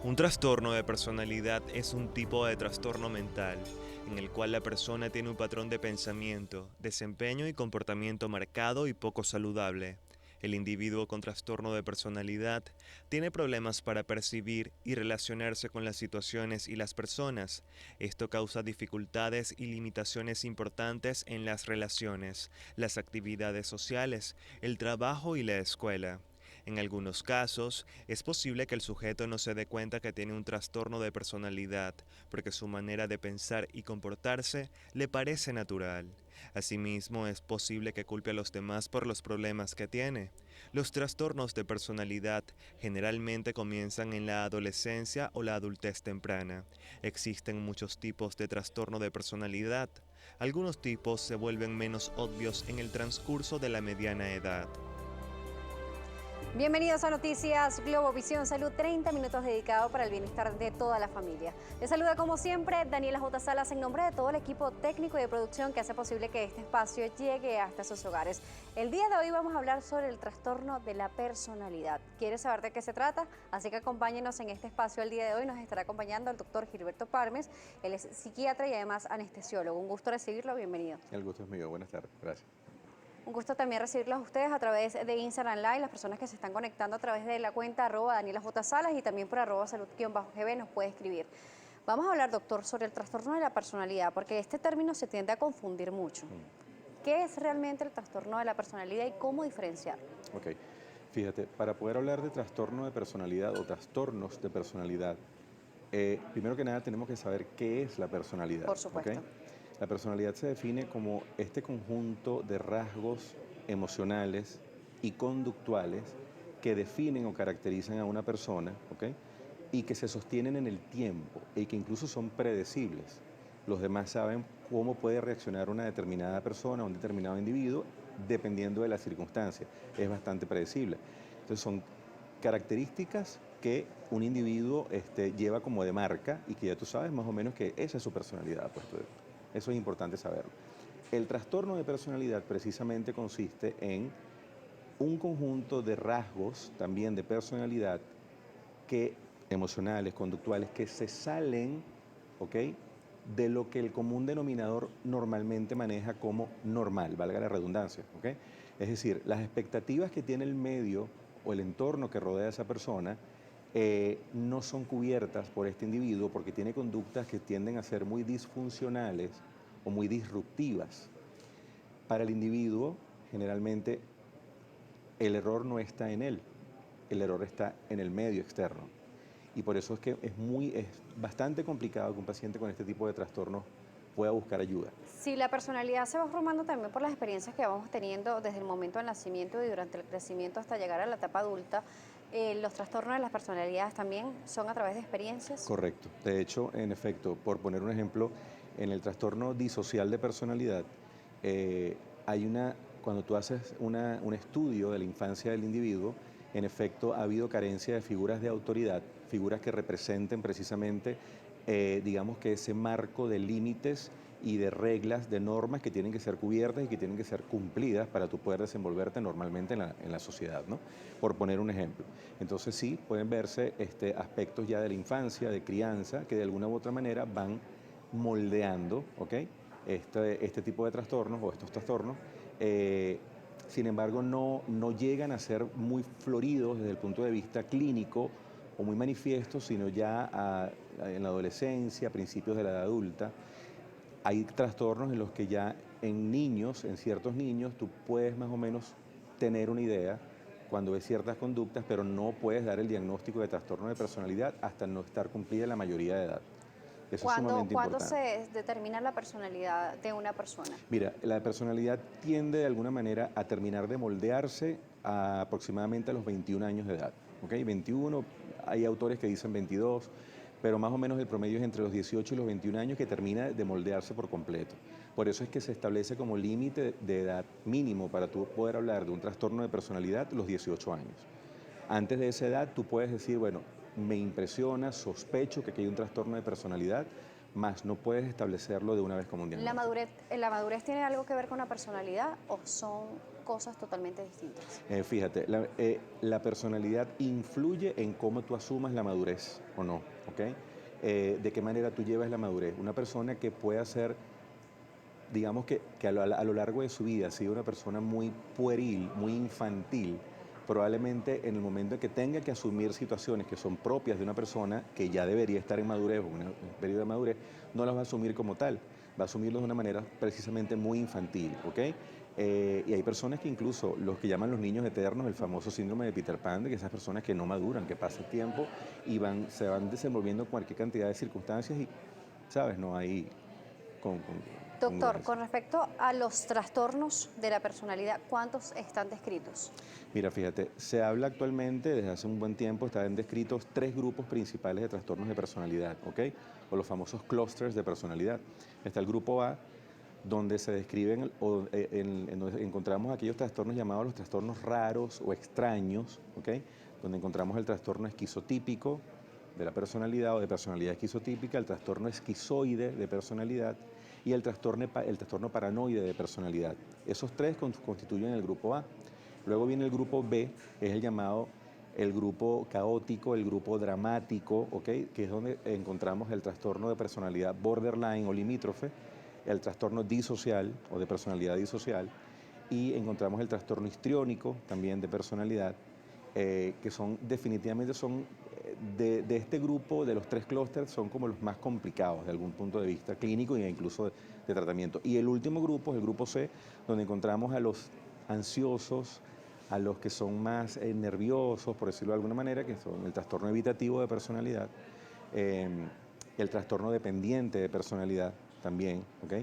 Un trastorno de personalidad es un tipo de trastorno mental en el cual la persona tiene un patrón de pensamiento, desempeño y comportamiento marcado y poco saludable. El individuo con trastorno de personalidad tiene problemas para percibir y relacionarse con las situaciones y las personas. Esto causa dificultades y limitaciones importantes en las relaciones, las actividades sociales, el trabajo y la escuela. En algunos casos, es posible que el sujeto no se dé cuenta que tiene un trastorno de personalidad, porque su manera de pensar y comportarse le parece natural. Asimismo, es posible que culpe a los demás por los problemas que tiene. Los trastornos de personalidad generalmente comienzan en la adolescencia o la adultez temprana. Existen muchos tipos de trastorno de personalidad. Algunos tipos se vuelven menos obvios en el transcurso de la mediana edad. Bienvenidos a Noticias Globovisión Salud, 30 minutos dedicados para el bienestar de toda la familia. Les saluda como siempre Daniela J. Salas en nombre de todo el equipo técnico y de producción que hace posible que este espacio llegue hasta sus hogares. El día de hoy vamos a hablar sobre el trastorno de la personalidad. ¿Quieres saber de qué se trata? Así que acompáñenos en este espacio el día de hoy. Nos estará acompañando el doctor Gilberto Parmes. Él es psiquiatra y además anestesiólogo. Un gusto recibirlo, bienvenido. El gusto es mío, buenas tardes, gracias. Un gusto también recibirlos a ustedes a través de Instagram Live, las personas que se están conectando a través de la cuenta @DanielaJSalas y también por @salud_gb nos puede escribir. Vamos a hablar, doctor, sobre el trastorno de la personalidad, porque este término se tiende a confundir mucho. ¿Qué es realmente el trastorno de la personalidad y cómo diferenciarlo? Ok, fíjate, para poder hablar de trastorno de personalidad o trastornos de personalidad, primero que nada tenemos que saber qué es la personalidad. Por supuesto. ¿Ok? La personalidad se define como este conjunto de rasgos emocionales y conductuales que definen o caracterizan a una persona, ¿ok? Y que se sostienen en el tiempo y que incluso son predecibles. Los demás saben cómo puede reaccionar una determinada persona, un determinado individuo, dependiendo de la circunstancia. Es bastante predecible. Entonces son características que un individuo lleva como de marca y que ya tú sabes más o menos que esa es su personalidad. Eso es importante saberlo. El trastorno de personalidad precisamente consiste en un conjunto de rasgos también de personalidad que, emocionales, conductuales, que se salen, ¿ok?, de lo que el común denominador normalmente maneja como normal, valga la redundancia, ¿ok? Es decir, las expectativas que tiene el medio o el entorno que rodea a esa persona no son cubiertas por este individuo porque tiene conductas que tienden a ser muy disfuncionales o muy disruptivas. Para el individuo, generalmente, el error no está en él, el error está en el medio externo. Y por eso es que es bastante complicado que un paciente con este tipo de trastornos pueda buscar ayuda. Si la personalidad se va formando también por las experiencias que vamos teniendo desde el momento del nacimiento y durante el crecimiento hasta llegar a la etapa adulta, los trastornos de las personalidades también son a través de experiencias. Correcto. De hecho, en efecto, por poner un ejemplo, en el trastorno disocial de personalidad, eh, cuando tú haces un estudio de la infancia del individuo, en efecto ha habido carencia de figuras de autoridad, figuras que representen precisamente, digamos que ese marco de límites y de reglas, de normas que tienen que ser cubiertas y que tienen que ser cumplidas para tú poder desenvolverte normalmente en la sociedad, ¿no? Por poner un ejemplo. Entonces sí, pueden verse aspectos ya de la infancia, de crianza, que de alguna u otra manera van moldeando, ¿ok?, este tipo de trastornos o estos trastornos. Sin embargo, no llegan a ser muy floridos desde el punto de vista clínico o muy manifiestos, sino ya en la adolescencia, a principios de la edad adulta. Hay trastornos en los que ya en niños, en ciertos niños, tú puedes más o menos tener una idea cuando ves ciertas conductas, pero no puedes dar el diagnóstico de trastorno de personalidad hasta no estar cumplida la mayoría de edad. Eso es sumamente ¿Cuándo importante. se determina la personalidad de una persona? Mira, la personalidad tiende de alguna manera a terminar de moldearse aproximadamente a los 21 años de edad. ¿Ok? 21, hay autores que dicen 22, pero más o menos el promedio es entre los 18 y los 21 años que termina de moldearse por completo. Por eso es que se establece como límite de edad mínimo para tú poder hablar de un trastorno de personalidad los 18 años. Antes de esa edad tú puedes decir, bueno, me impresiona, sospecho que aquí hay un trastorno de personalidad, más no puedes establecerlo de una vez como un diagnóstico. ¿La madurez tiene algo que ver con la personalidad o son cosas totalmente distintas? Fíjate, la personalidad influye en cómo tú asumas la madurez o no, ¿ok? De qué manera tú llevas la madurez. Una persona que pueda ser, digamos que a lo largo de su vida ha sido una persona muy pueril, muy infantil, probablemente en el momento en que tenga que asumir situaciones que son propias de una persona que ya debería estar en madurez o en un periodo de madurez, no las va a asumir como tal, va a asumirlo de una manera precisamente muy infantil, ¿ok? Y hay personas que incluso, los que llaman los niños eternos, el famoso síndrome de Peter Pan, de que esas personas que no maduran, que pasa el tiempo y se van desenvolviendo con cualquier cantidad de circunstancias y, ¿sabes? No hay... Doctor, con respecto a los trastornos de la personalidad, ¿cuántos están descritos? Mira, fíjate, se habla actualmente, desde hace un buen tiempo, están descritos 3 grupos principales de trastornos de personalidad, ¿ok? O los famosos clústeres de personalidad. Está el grupo A, donde se describen, donde encontramos aquellos trastornos llamados los trastornos raros o extraños, ¿ok? Donde encontramos el trastorno esquizotípico de la personalidad o de personalidad esquizotípica, el trastorno esquizoide de personalidad y el trastorno paranoide de personalidad. Esos 3 constituyen el grupo A. Luego viene el grupo B, es el llamado el grupo caótico, el grupo dramático, ¿ok? Que es donde encontramos el trastorno de personalidad borderline o limítrofe, el trastorno disocial o de personalidad disocial, y encontramos el trastorno histriónico también de personalidad, que definitivamente son de este grupo, de los 3 clústeres, son como los más complicados de algún punto de vista clínico e incluso de tratamiento. Y el último grupo es el grupo C, donde encontramos a los ansiosos, a los que son más nerviosos, por decirlo de alguna manera, que son el trastorno evitativo de personalidad, el trastorno dependiente de personalidad también, ¿ok?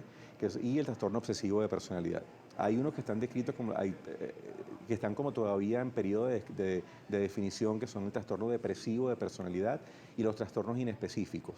Y el trastorno obsesivo de personalidad. Hay unos que están descritos como, que están como todavía en periodo de definición, que son el trastorno depresivo de personalidad y los trastornos inespecíficos.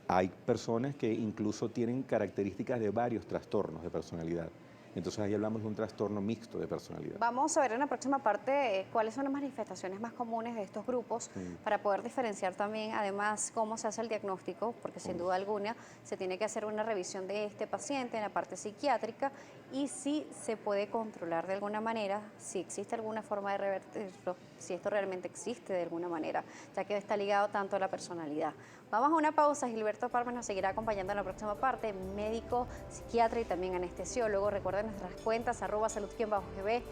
Hay personas que incluso tienen características de varios trastornos de personalidad. Entonces ahí hablamos de un trastorno mixto de personalidad. Vamos a ver en la próxima parte cuáles son las manifestaciones más comunes de estos grupos para poder diferenciar también, además, cómo se hace el diagnóstico, porque sin duda alguna se tiene que hacer una revisión de este paciente en la parte psiquiátrica y si se puede controlar de alguna manera, si existe alguna forma de revertirlo, si esto realmente existe de alguna manera, ya que está ligado tanto a la personalidad. Vamos a una pausa. Gilberto Parma nos seguirá acompañando en la próxima parte, médico, psiquiatra y también anestesiólogo. Recuerden nuestras cuentas, @salud_gb,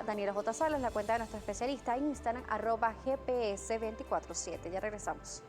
@Daniela J. Salas, la cuenta de nuestro especialista, en Instagram, @GPS247. Ya regresamos.